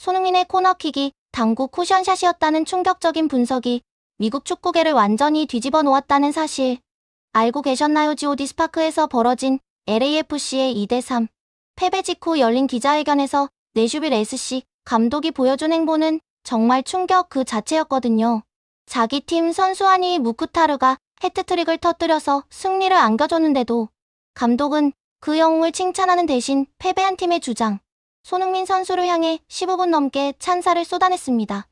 손흥민의 코너킥이 당구 쿠션샷이었다는 충격적인 분석이 미국 축구계를 완전히 뒤집어 놓았다는 사실. 알고 계셨나요? GOD 스파크에서 벌어진 LAFC의 2대3 패배 직후 열린 기자회견에서 내슈빌 SC 감독이 보여준 행보는 정말 충격 그 자체였거든요. 자기 팀 선수 하니 무크타르가 해트트릭을 터뜨려서 승리를 안겨줬는데도 감독은 그 영웅을 칭찬하는 대신 패배한 팀의 주장 손흥민 선수를 향해 15분 넘게 찬사를 쏟아냈습니다.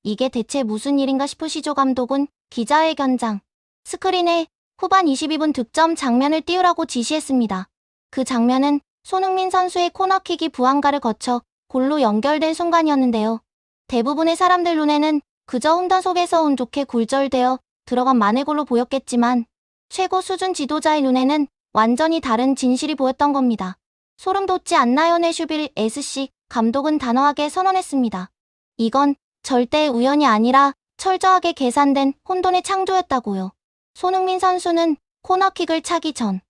이게 대체 무슨 일인가 싶으시죠? 감독은 기자회견장 스크린에 후반 22분 득점 장면을 띄우라고 지시했습니다. 그 장면은 손흥민 선수의 코너킥이 부항가를 거쳐 골로 연결된 순간이었는데요. 대부분의 사람들 눈에는 그저 홈런 속에서 운 좋게 굴절되어 들어간 만회골로 보였겠지만 최고 수준 지도자의 눈에는 완전히 다른 진실이 보였던 겁니다. 소름 돋지 않나요? 내슈빌 SC 감독은 단호하게 선언했습니다. 이건 절대 우연이 아니라 철저하게 계산된 혼돈의 창조였다고요. 손흥민 선수는 코너킥을 차기 전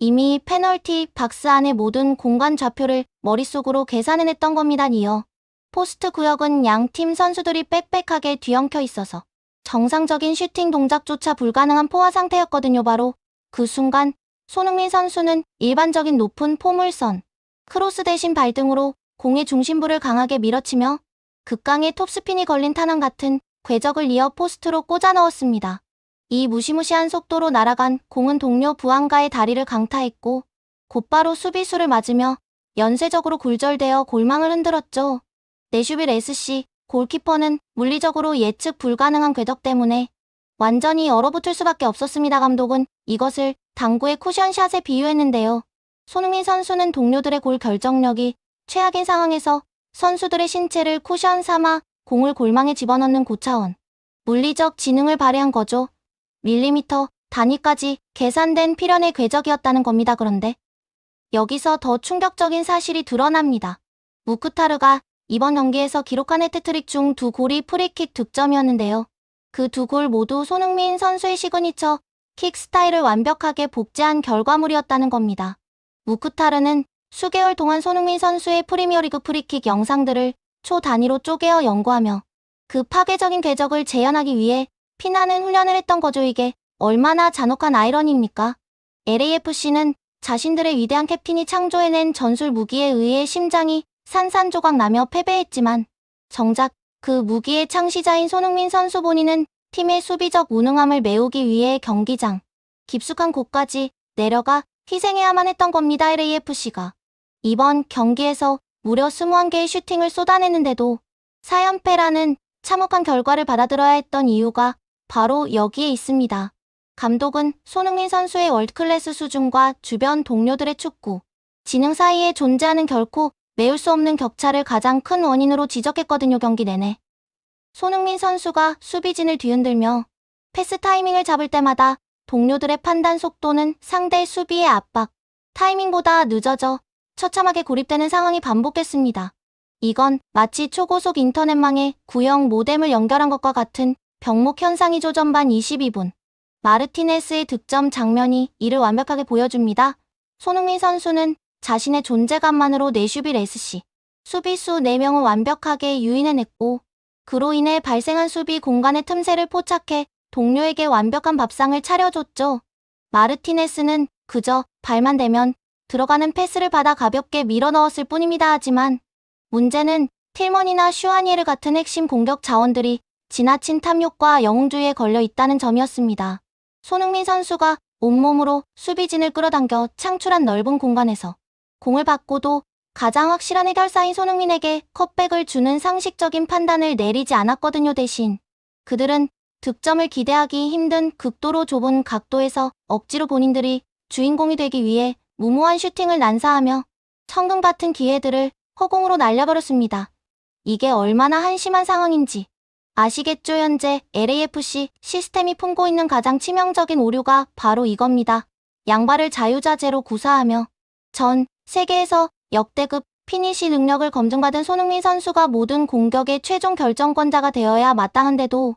이미 페널티 박스 안의 모든 공간 좌표를 머릿속으로 계산해냈던 겁니다. 이어 포스트 구역은 양 팀 선수들이 빽빽하게 뒤엉켜 있어서 정상적인 슈팅 동작조차 불가능한 포화 상태였거든요. 바로 그 순간 손흥민 선수는 일반적인 높은 포물선, 크로스 대신 발등으로 공의 중심부를 강하게 밀어치며 극강의 톱스핀이 걸린 탄환 같은 궤적을 이어 포스트로 꽂아 넣었습니다. 이 무시무시한 속도로 날아간 공은 동료 부항가의 다리를 강타했고 곧바로 수비수를 맞으며 연쇄적으로 굴절되어 골망을 흔들었죠. 내슈빌 SC 골키퍼는 물리적으로 예측 불가능한 궤적 때문에 완전히 얼어붙을 수밖에 없었습니다. 감독은 이것을 당구의 쿠션샷에 비유했는데요. 손흥민 선수는 동료들의 골 결정력이 최악인 상황에서 선수들의 신체를 쿠션 삼아 공을 골망에 집어넣는 고차원 물리적 지능을 발휘한 거죠. 밀리미터 단위까지 계산된 필연의 궤적이었다는 겁니다. 그런데 여기서 더 충격적인 사실이 드러납니다. 무크타르가 이번 경기에서 기록한 해트트릭 중 2골이 프리킥 득점이었는데요. 그 2골 모두 손흥민 선수의 시그니처 킥 스타일을 완벽하게 복제한 결과물이었다는 겁니다. 무크타르는 수개월 동안 손흥민 선수의 프리미어리그 프리킥 영상들을 초 단위로 쪼개어 연구하며 그 파괴적인 궤적을 재현하기 위해 피나는 훈련을 했던 거죠. 이게 얼마나 잔혹한 아이러니입니까? LAFC는 자신들의 위대한 캡틴이 창조해낸 전술 무기에 의해 심장이 산산조각 나며 패배했지만 정작 그 무기의 창시자인 손흥민 선수 본인은 팀의 수비적 무능함을 메우기 위해 경기장 깊숙한 곳까지 내려가 희생해야만 했던 겁니다. LAFC가 이번 경기에서 무려 21개의 슈팅을 쏟아냈는데도 4연패라는 참혹한 결과를 받아들여야 했던 이유가 바로 여기에 있습니다. 감독은 손흥민 선수의 월드클래스 수준과 주변 동료들의 축구 지능 사이에 존재하는 결코 메울 수 없는 격차를 가장 큰 원인으로 지적했거든요. 경기 내내 손흥민 선수가 수비진을 뒤흔들며 패스 타이밍을 잡을 때마다 동료들의 판단 속도는 상대 수비의 압박 타이밍보다 늦어져 처참하게 고립되는 상황이 반복됐습니다. 이건 마치 초고속 인터넷망에 구형 모뎀을 연결한 것과 같은 병목 현상이죠. 전반 22분 마르티네스의 득점 장면이 이를 완벽하게 보여줍니다. 손흥민 선수는 자신의 존재감만으로 내슈빌 SC 수비수 4명을 완벽하게 유인해냈고 그로 인해 발생한 수비 공간의 틈새를 포착해 동료에게 완벽한 밥상을 차려줬죠. 마르티네스는 그저 발만 대면 들어가는 패스를 받아 가볍게 밀어넣었을 뿐입니다. 하지만 문제는 틸먼이나 슈아니에르 같은 핵심 공격 자원들이 지나친 탐욕과 영웅주의에 걸려 있다는 점이었습니다. 손흥민 선수가 온몸으로 수비진을 끌어당겨 창출한 넓은 공간에서 공을 받고도 가장 확실한 해결사인 손흥민에게 컵백을 주는 상식적인 판단을 내리지 않았거든요. 대신 그들은 득점을 기대하기 힘든 극도로 좁은 각도에서 억지로 본인들이 주인공이 되기 위해 무모한 슈팅을 난사하며 천금 같은 기회들을 허공으로 날려버렸습니다. 이게 얼마나 한심한 상황인지 아시겠죠? 현재 LAFC 시스템이 품고 있는 가장 치명적인 오류가 바로 이겁니다. 양발을 자유자재로 구사하며 전 세계에서 역대급 피니시 능력을 검증받은 손흥민 선수가 모든 공격의 최종 결정권자가 되어야 마땅한데도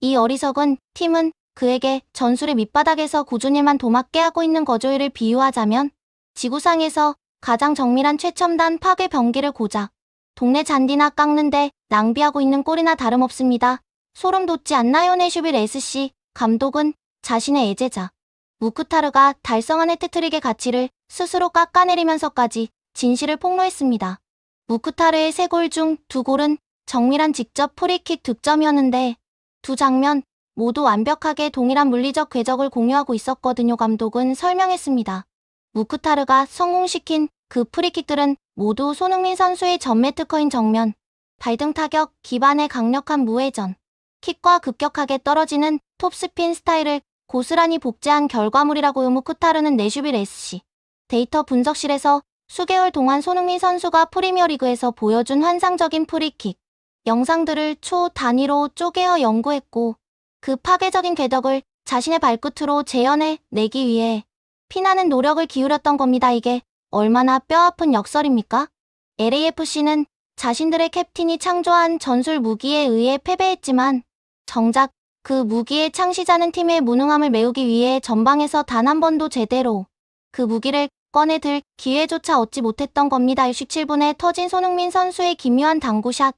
이 어리석은 팀은 그에게 전술의 밑바닥에서 꾸준히만 도맡게 하고 있는 거죠. 이를 비유하자면 지구상에서 가장 정밀한 최첨단 파괴 병기를 고작 동네 잔디나 깎는데 낭비하고 있는 꼴이나 다름없습니다. 소름 돋지 않나요? 내슈빌 SC 감독은 자신의 애제자 무크타르가 달성한 해트트릭의 가치를 스스로 깎아내리면서까지 진실을 폭로했습니다. 무크타르의 3골 중 2골은 정밀한 직접 프리킥 득점이었는데 두 장면 모두 완벽하게 동일한 물리적 궤적을 공유하고 있었거든요. 감독은 설명했습니다. 무크타르가 성공시킨 그 프리킥들은 모두 손흥민 선수의 전매 특허인 정면, 발등 타격 기반의 강력한 무회전, 킥과 급격하게 떨어지는 톱스핀 스타일을 고스란히 복제한 결과물이라고요. 무크타르는 내슈빌 SC 데이터 분석실에서 수개월 동안 손흥민 선수가 프리미어리그에서 보여준 환상적인 프리킥 영상들을 초 단위로 쪼개어 연구했고 그 파괴적인 궤적을 자신의 발끝으로 재현해 내기 위해 피나는 노력을 기울였던 겁니다. 이게 얼마나 뼈아픈 역설입니까? LAFC는 자신들의 캡틴이 창조한 전술 무기에 의해 패배했지만 정작 그 무기의 창시자는 팀의 무능함을 메우기 위해 전방에서 단 한 번도 제대로 그 무기를 꺼내들 기회조차 얻지 못했던 겁니다. 67분에 터진 손흥민 선수의 기묘한 당구샷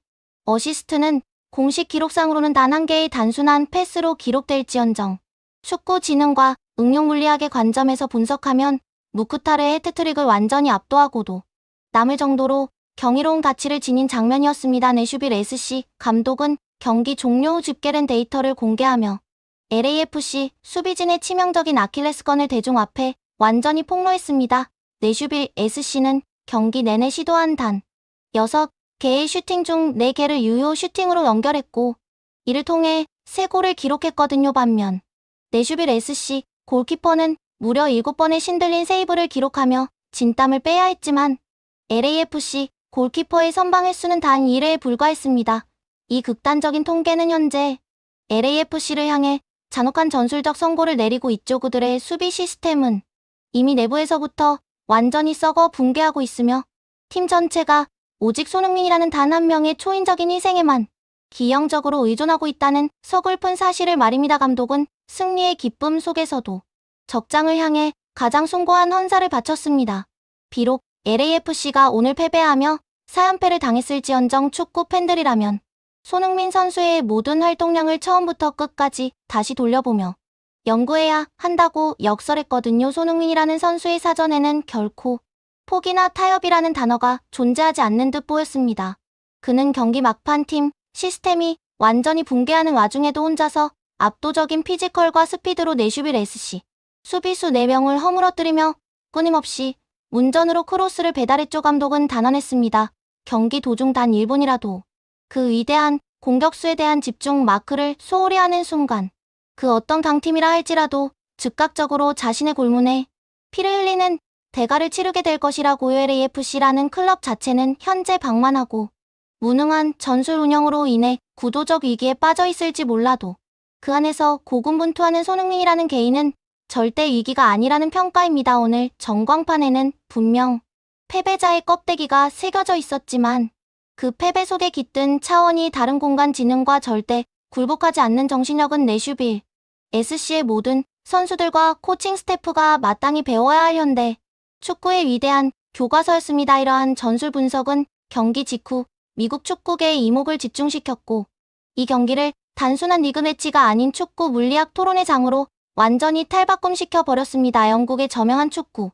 어시스트는 공식 기록상으로는 단 한 개의 단순한 패스로 기록될지언정 축구 지능과 응용 물리학의 관점에서 분석하면 무크타르의 해트트릭을 완전히 압도하고도 남을 정도로 경이로운 가치를 지닌 장면이었습니다. 내슈빌 SC 감독은 경기 종료 후 집계된 데이터를 공개하며 LAFC 수비진의 치명적인 아킬레스건을 대중 앞에 완전히 폭로했습니다. 내슈빌 SC는 경기 내내 시도한 단 6개의 슈팅 중 4개를 유효 슈팅으로 연결했고 이를 통해 3골을 기록했거든요. 반면 내슈빌 SC 골키퍼는 무려 7번의 신들린 세이브를 기록하며 진땀을 빼야 했지만 LAFC 골키퍼의 선방 횟수는 단 1회에 불과했습니다. 이 극단적인 통계는 현재 LAFC를 향해 잔혹한 전술적 선고를 내리고 있죠. 그들의 수비 시스템은 이미 내부에서부터 완전히 썩어 붕괴하고 있으며 팀 전체가 오직 손흥민이라는 단 한 명의 초인적인 희생에만 기형적으로 의존하고 있다는 서글픈 사실을 말입니다. 감독은 승리의 기쁨 속에서도 적장을 향해 가장 숭고한 헌사를 바쳤습니다. 비록 LAFC가 오늘 패배하며 4연패를 당했을지언정 축구 팬들이라면 손흥민 선수의 모든 활동량을 처음부터 끝까지 다시 돌려보며 연구해야 한다고 역설했거든요. 손흥민이라는 선수의 사전에는 결코 포기나 타협이라는 단어가 존재하지 않는 듯 보였습니다. 그는 경기 막판 팀 시스템이 완전히 붕괴하는 와중에도 혼자서 압도적인 피지컬과 스피드로 내슈빌 SC 수비수 4명을 허물어뜨리며 끊임없이 운전으로 크로스를 배달했죠. 감독은 단언했습니다. 경기 도중 단 1분이라도 그 위대한 공격수에 대한 집중 마크를 소홀히 하는 순간 그 어떤 강팀이라 할지라도 즉각적으로 자신의 골문에 피를 흘리는 대가를 치르게 될 것이라고요. LAFC라는 클럽 자체는 현재 방만하고 무능한 전술 운영으로 인해 구도적 위기에 빠져 있을지 몰라도 그 안에서 고군분투하는 손흥민이라는 개인은 절대 위기가 아니라는 평가입니다. 오늘 전광판에는 분명 패배자의 껍데기가 새겨져 있었지만 그 패배 속에 깃든 차원이 다른 공간 지능과 절대 굴복하지 않는 정신력은 내슈빌 SC의 모든 선수들과 코칭 스태프가 마땅히 배워야 할 현대 축구의 위대한 교과서였습니다. 이러한 전술 분석은 경기 직후 미국 축구계의 이목을 집중시켰고 이 경기를 단순한 리그 매치가 아닌 축구 물리학 토론의 장으로 완전히 탈바꿈시켜 버렸습니다. 영국의 저명한 축구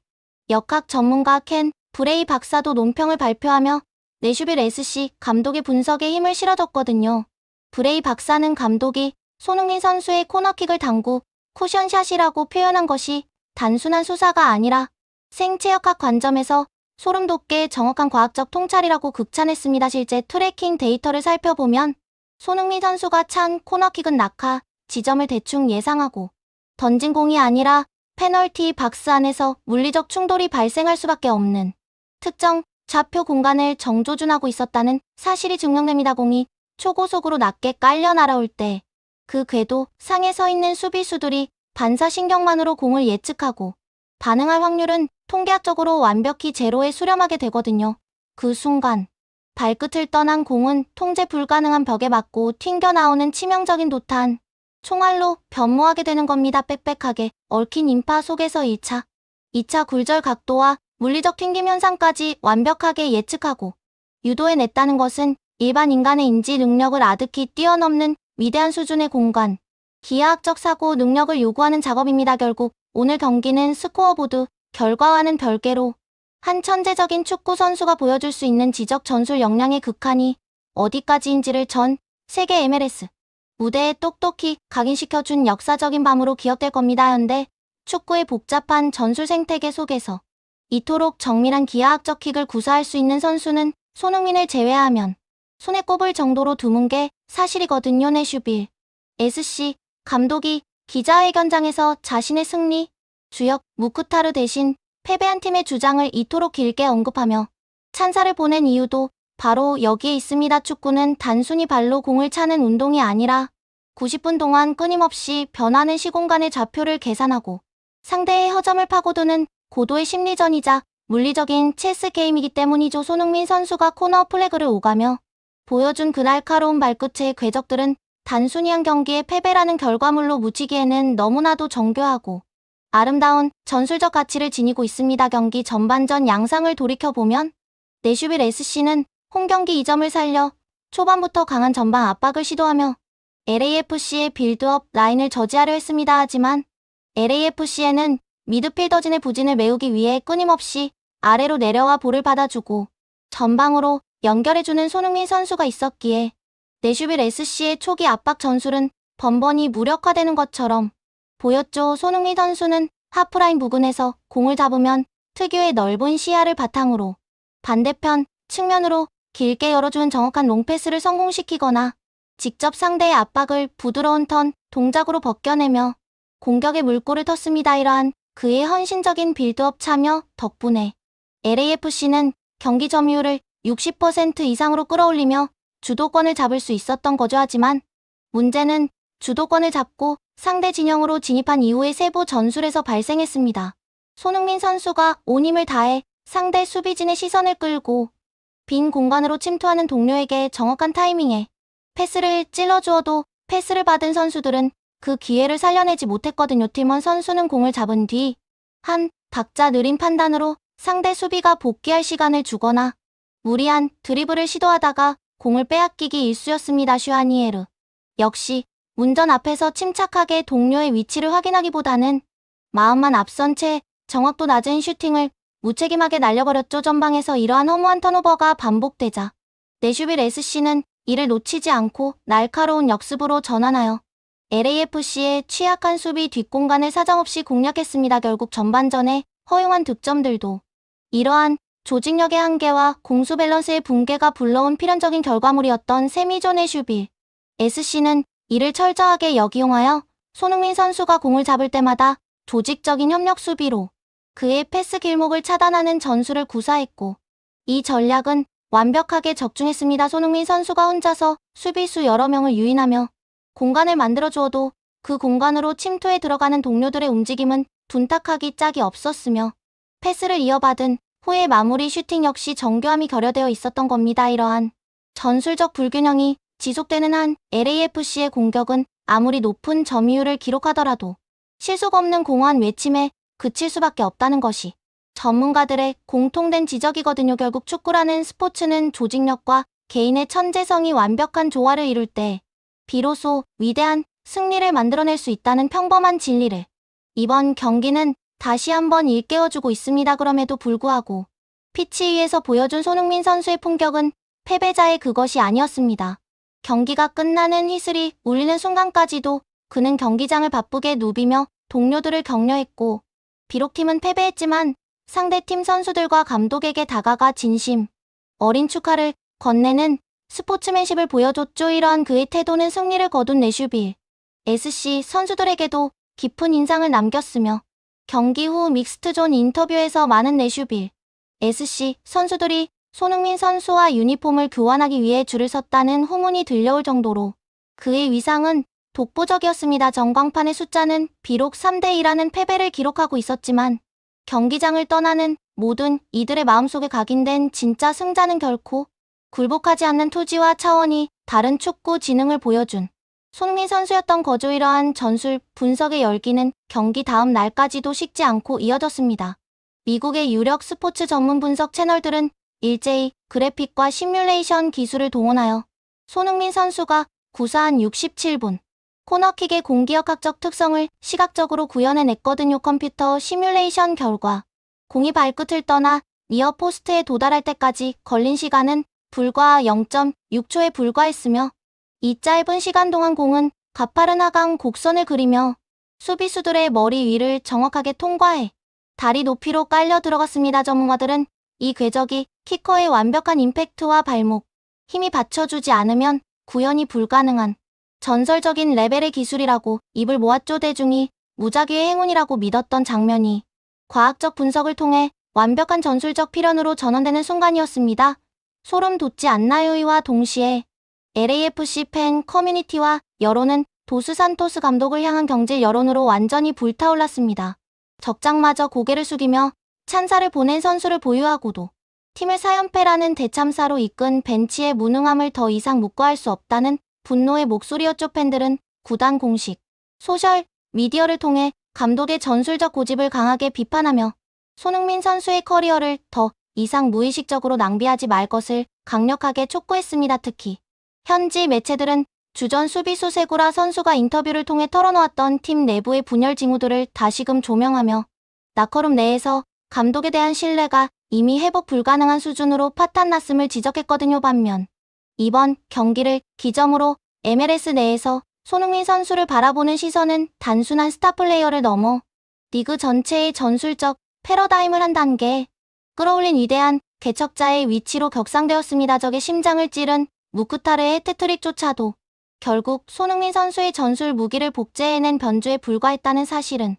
역학 전문가 켄 브레이 박사도 논평을 발표하며 내슈빌 SC 감독의 분석에 힘을 실어줬거든요. 브레이 박사는 감독이 손흥민 선수의 코너킥을 당구 쿠션샷이라고 표현한 것이 단순한 수사가 아니라 생체역학 관점에서 소름 돋게 정확한 과학적 통찰이라고 극찬했습니다. 실제 트래킹 데이터를 살펴보면 손흥민 선수가 찬 코너킥은 낙하 지점을 대충 예상하고 던진 공이 아니라 페널티 박스 안에서 물리적 충돌이 발생할 수밖에 없는 특정 좌표 공간을 정조준하고 있었다는 사실이 증명됩니다. 공이 초고속으로 낮게 깔려 날아올 때 그 궤도 상에 서 있는 수비수들이 반사신경만으로 공을 예측하고 반응할 확률은 통계학적으로 완벽히 제로에 수렴하게 되거든요. 그 순간 발끝을 떠난 공은 통제 불가능한 벽에 맞고 튕겨나오는 치명적인 도탄 총알로 변모하게 되는 겁니다. 빽빽하게 얽힌 인파 속에서 2차 굴절 각도와 물리적 튕김 현상까지 완벽하게 예측하고 유도해냈다는 것은 일반 인간의 인지 능력을 아득히 뛰어넘는 위대한 수준의 공간, 기하학적 사고 능력을 요구하는 작업입니다. 결국 오늘 경기는 스코어보드 결과와는 별개로 한 천재적인 축구 선수가 보여줄 수 있는 지적 전술 역량의 극한이 어디까지인지를 전 세계 MLS 무대에 똑똑히 각인시켜준 역사적인 밤으로 기억될 겁니다. 현대 축구의 복잡한 전술 생태계 속에서 이토록 정밀한 기하학적 킥을 구사할 수 있는 선수는 손흥민을 제외하면 손에 꼽을 정도로 드문 게 사실이거든요. 내슈빌 SC 감독이 기자회견장에서 자신의 승리 주역 무크타르 대신 패배한 팀의 주장을 이토록 길게 언급하며 찬사를 보낸 이유도 바로 여기에 있습니다. 축구는 단순히 발로 공을 차는 운동이 아니라 90분 동안 끊임없이 변하는 시공간의 좌표를 계산하고 상대의 허점을 파고드는 고도의 심리전이자 물리적인 체스 게임이기 때문이죠. 손흥민 선수가 코너 플래그를 오가며 보여준 그 날카로운 발끝의 궤적들은 단순히 한 경기의 패배라는 결과물로 묻히기에는 너무나도 정교하고 아름다운 전술적 가치를 지니고 있습니다. 경기 전반전 양상을 돌이켜보면 내슈빌 SC는 홈경기 2점을 살려 초반부터 강한 전방 압박을 시도하며 LAFC의 빌드업 라인을 저지하려 했습니다. 하지만 LAFC에는 미드필더진의 부진을 메우기 위해 끊임없이 아래로 내려와 볼을 받아주고 전방으로 연결해주는 손흥민 선수가 있었기에 내슈빌 SC의 초기 압박 전술은 번번이 무력화되는 것처럼 보였죠. 손흥민 선수는 하프라인 부근에서 공을 잡으면 특유의 넓은 시야를 바탕으로 반대편 측면으로 길게 열어주는 정확한 롱패스를 성공시키거나 직접 상대의 압박을 부드러운 턴 동작으로 벗겨내며 공격의 물꼬를 텄습니다. 이러한 그의 헌신적인 빌드업 참여 덕분에 LAFC는 경기 점유율을 60% 이상으로 끌어올리며 주도권을 잡을 수 있었던 거죠. 하지만 문제는 주도권을 잡고 상대 진영으로 진입한 이후의 세부 전술에서 발생했습니다. 손흥민 선수가 온 힘을 다해 상대 수비진의 시선을 끌고 빈 공간으로 침투하는 동료에게 정확한 타이밍에 패스를 찔러주어도 패스를 받은 선수들은 그 기회를 살려내지 못했거든요. 팀원 선수는 공을 잡은 뒤 한 박자 느린 판단으로 상대 수비가 복귀할 시간을 주거나 무리한 드리블을 시도하다가 공을 빼앗기기 일쑤였습니다. 슈아니에르 역시 문전 앞에서 침착하게 동료의 위치를 확인하기보다는 마음만 앞선 채 정확도 낮은 슈팅을 무책임하게 날려버렸죠. 전방에서 이러한 허무한 턴오버가 반복되자 내슈빌 SC는 이를 놓치지 않고 날카로운 역습으로 전환하여 LAFC의 취약한 수비 뒷공간을 사정없이 공략했습니다. 결국 전반전에 허용한 득점들도 이러한 조직력의 한계와 공수 밸런스의 붕괴가 불러온 필연적인 결과물이었던 셈이죠. 내슈빌 SC는 이를 철저하게 역이용하여 손흥민 선수가 공을 잡을 때마다 조직적인 협력 수비로 그의 패스 길목을 차단하는 전술을 구사했고 이 전략은 완벽하게 적중했습니다. 손흥민 선수가 혼자서 수비수 여러 명을 유인하며 공간을 만들어주어도 그 공간으로 침투해 들어가는 동료들의 움직임은 둔탁하기 짝이 없었으며 패스를 이어받은 후의 마무리 슈팅 역시 정교함이 결여되어 있었던 겁니다. 이러한 전술적 불균형이 지속되는 한 LAFC의 공격은 아무리 높은 점유율을 기록하더라도 실속 없는 공허한 외침에 그칠 수밖에 없다는 것이 전문가들의 공통된 지적이거든요. 결국 축구라는 스포츠는 조직력과 개인의 천재성이 완벽한 조화를 이룰 때 비로소 위대한 승리를 만들어낼 수 있다는 평범한 진리를 이번 경기는 다시 한번 일깨워주고 있습니다. 그럼에도 불구하고 피치 위에서 보여준 손흥민 선수의 풍격은 패배자의 그것이 아니었습니다. 경기가 끝나는 휘슬이 울리는 순간까지도 그는 경기장을 바쁘게 누비며 동료들을 격려했고 비록 팀은 패배했지만 상대팀 선수들과 감독에게 다가가 진심 어린 축하를 건네는 스포츠맨십을 보여줬죠. 이러한 그의 태도는 승리를 거둔 내슈빌 SC 선수들에게도 깊은 인상을 남겼으며 경기 후 믹스트존 인터뷰에서 많은 내슈빌 SC 선수들이 손흥민 선수와 유니폼을 교환하기 위해 줄을 섰다는 후문이 들려올 정도로 그의 위상은 독보적이었습니다. 전광판의 숫자는 비록 3대2라는 패배를 기록하고 있었지만 경기장을 떠나는 모든 이들의 마음속에 각인된 진짜 승자는 결코 굴복하지 않는 투지와 차원이 다른 축구 지능을 보여준 손흥민 선수였던 거죠. 이러한 전술 분석의 열기는 경기 다음 날까지도 식지 않고 이어졌습니다. 미국의 유력 스포츠 전문 분석 채널들은 일제히 그래픽과 시뮬레이션 기술을 동원하여 손흥민 선수가 구사한 67분 코너킥의 공기역학적 특성을 시각적으로 구현해냈거든요. 컴퓨터 시뮬레이션 결과 공이 발끝을 떠나 니어 포스트에 도달할 때까지 걸린 시간은 불과 0.6초에 불과했으며 이 짧은 시간 동안 공은 가파른 하강 곡선을 그리며 수비수들의 머리 위를 정확하게 통과해 다리 높이로 깔려 들어갔습니다. 전문가들은 이 궤적이 키커의 완벽한 임팩트와 발목, 힘이 받쳐주지 않으면 구현이 불가능한 전설적인 레벨의 기술이라고 입을 모았죠. 대중이 무작위의 행운이라고 믿었던 장면이 과학적 분석을 통해 완벽한 전술적 필연으로 전환되는 순간이었습니다. 소름 돋지 않나요? 이와 동시에 LAFC 팬 커뮤니티와 여론은 도스 산토스 감독을 향한 경질 여론으로 완전히 불타올랐습니다. 적장마저 고개를 숙이며 찬사를 보낸 선수를 보유하고도 팀을 4연패라는 대참사로 이끈 벤치의 무능함을 더 이상 묵과할 수 없다는 분노의 목소리였죠. 팬들은 구단 공식, 소셜, 미디어를 통해 감독의 전술적 고집을 강하게 비판하며 손흥민 선수의 커리어를 더 이상 무의식적으로 낭비하지 말 것을 강력하게 촉구했습니다. 특히 현지 매체들은 주전 수비수 세구라 선수가 인터뷰를 통해 털어놓았던 팀 내부의 분열 징후들을 다시금 조명하며 라커룸 내에서 감독에 대한 신뢰가 이미 회복 불가능한 수준으로 파탄났음을 지적했거든요. 반면 이번 경기를 기점으로 MLS 내에서 손흥민 선수를 바라보는 시선은 단순한 스타 플레이어를 넘어 리그 전체의 전술적 패러다임을 한 단계 끌어올린 위대한 개척자의 위치로 격상되었습니다. 적의 심장을 찌른 무크타르의 해트트릭조차도 결국 손흥민 선수의 전술 무기를 복제해낸 변주에 불과했다는 사실은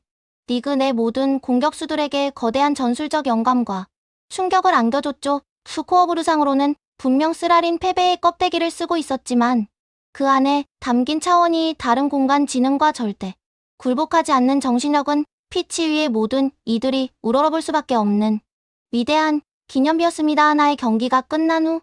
리그 내 모든 공격수들에게 거대한 전술적 영감과 충격을 안겨줬죠. 스코어보드상으로는 분명 쓰라린 패배의 껍데기를 쓰고 있었지만 그 안에 담긴 차원이 다른 공간 지능과 절대 굴복하지 않는 정신력은 피치 위의 모든 이들이 우러러볼 수밖에 없는 위대한 기념비였습니다. 하나의 경기가 끝난 후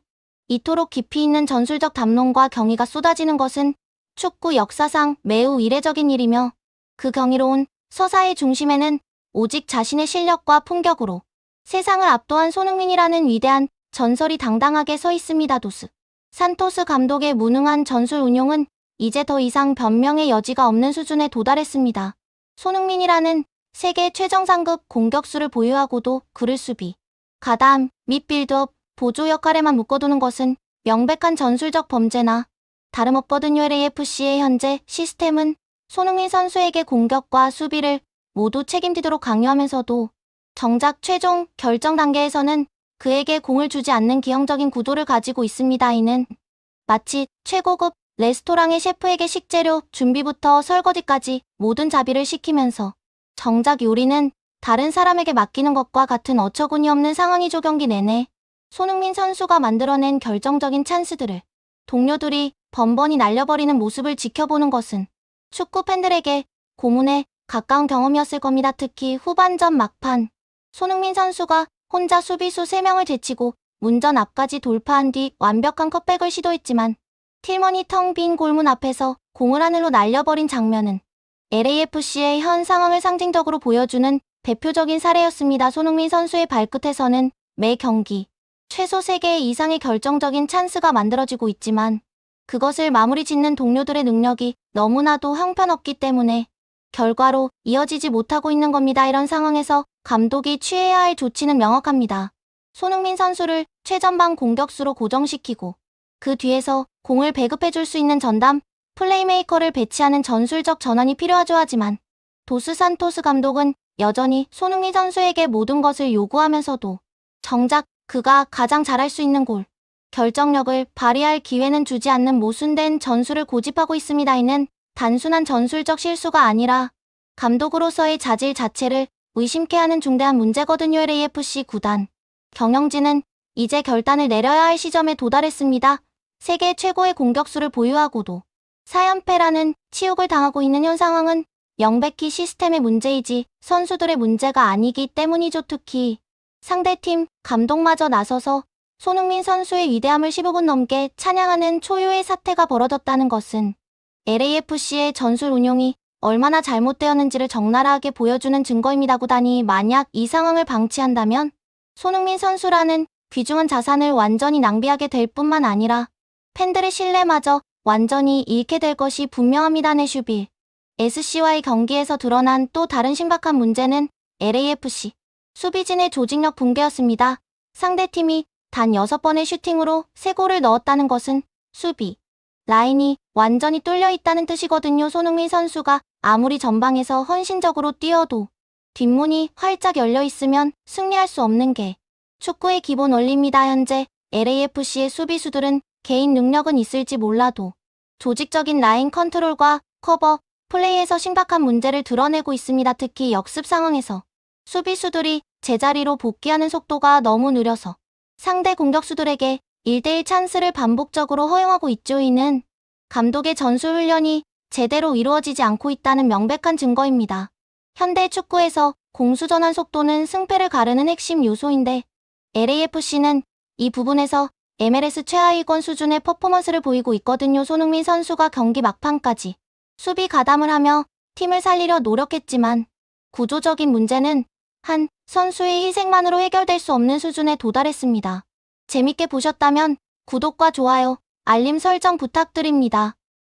이토록 깊이 있는 전술적 담론과 경의가 쏟아지는 것은 축구 역사상 매우 이례적인 일이며 그 경이로운 서사의 중심에는 오직 자신의 실력과 품격으로 세상을 압도한 손흥민이라는 위대한 전설이 당당하게 서 있습니다. 도스 산토스 감독의 무능한 전술 운용은 이제 더 이상 변명의 여지가 없는 수준에 도달했습니다. 손흥민이라는 세계 최정상급 공격수를 보유하고도 그를 수비, 가담 및 빌드업, 보조 역할에만 묶어두는 것은 명백한 전술적 범죄나 다름없거든요. LAFC의 현재 시스템은 손흥민 선수에게 공격과 수비를 모두 책임지도록 강요하면서도 정작 최종 결정 단계에서는 그에게 공을 주지 않는 기형적인 구도를 가지고 있습니다. 이는 마치 최고급 레스토랑의 셰프에게 식재료 준비부터 설거지까지 모든 자비를 시키면서 정작 요리는 다른 사람에게 맡기는 것과 같은 어처구니 없는 상황이죠. 경기 내내 손흥민 선수가 만들어낸 결정적인 찬스들을 동료들이 번번이 날려버리는 모습을 지켜보는 것은 축구 팬들에게 고문에 가까운 경험이었을 겁니다. 특히 후반전 막판 손흥민 선수가 혼자 수비수 3명을 제치고 문전 앞까지 돌파한 뒤 완벽한 컷백을 시도했지만 틸머니 텅 빈 골문 앞에서 공을 하늘로 날려버린 장면은 LAFC의 현 상황을 상징적으로 보여주는 대표적인 사례였습니다. 손흥민 선수의 발끝에서는 매 경기 최소 3개 이상의 결정적인 찬스가 만들어지고 있지만 그것을 마무리 짓는 동료들의 능력이 너무나도 형편없기 때문에 결과로 이어지지 못하고 있는 겁니다. 이런 상황에서 감독이 취해야 할 조치는 명확합니다. 손흥민 선수를 최전방 공격수로 고정시키고 그 뒤에서 공을 배급해줄 수 있는 전담 플레이메이커를 배치하는 전술적 전환이 필요하죠. 하지만 도스 산토스 감독은 여전히 손흥민 선수에게 모든 것을 요구하면서도 정작 그가 가장 잘할 수 있는 골, 결정력을 발휘할 기회는 주지 않는 모순된 전술을 고집하고 있습니다. 이는 단순한 전술적 실수가 아니라 감독으로서의 자질 자체를 의심케 하는 중대한 문제거든요. LAFC 구단 경영진은 이제 결단을 내려야 할 시점에 도달했습니다. 세계 최고의 공격수를 보유하고도 4연패라는 치욕을 당하고 있는 현 상황은 명백히 시스템의 문제이지 선수들의 문제가 아니기 때문이죠. 특히 상대팀 감독마저 나서서 손흥민 선수의 위대함을 15분 넘게 찬양하는 초유의 사태가 벌어졌다는 것은 LAFC의 전술 운용이 얼마나 잘못되었는지를 적나라하게 보여주는 증거입니다. 구단이 만약 이 상황을 방치한다면 손흥민 선수라는 귀중한 자산을 완전히 낭비하게 될 뿐만 아니라 팬들의 신뢰마저 완전히 잃게 될 것이 분명합니다. 내슈빌 SC와의 경기에서 드러난 또 다른 심각한 문제는 LAFC 수비진의 조직력 붕괴였습니다. 상대팀이 단 6번의 슈팅으로 3골을 넣었다는 것은 수비 라인이 완전히 뚫려 있다는 뜻이거든요. 손흥민 선수가 아무리 전방에서 헌신적으로 뛰어도 뒷문이 활짝 열려 있으면 승리할 수 없는 게 축구의 기본 원리입니다. 현재 LAFC의 수비수들은 개인 능력은 있을지 몰라도 조직적인 라인 컨트롤과 커버, 플레이에서 심각한 문제를 드러내고 있습니다. 특히 역습 상황에서 수비수들이 제자리로 복귀하는 속도가 너무 느려서 상대 공격수들에게 1대1 찬스를 반복적으로 허용하고 있죠. 이는 감독의 전술훈련이 제대로 이루어지지 않고 있다는 명백한 증거입니다. 현대 축구에서 공수전환 속도는 승패를 가르는 핵심 요소인데 LAFC는 이 부분에서 MLS 최하위권 수준의 퍼포먼스를 보이고 있거든요. 손흥민 선수가 경기 막판까지 수비 가담을 하며 팀을 살리려 노력했지만 구조적인 문제는 한 선수의 희생만으로 해결될 수 없는 수준에 도달했습니다. 재밌게 보셨다면 구독과 좋아요, 알림 설정 부탁드립니다.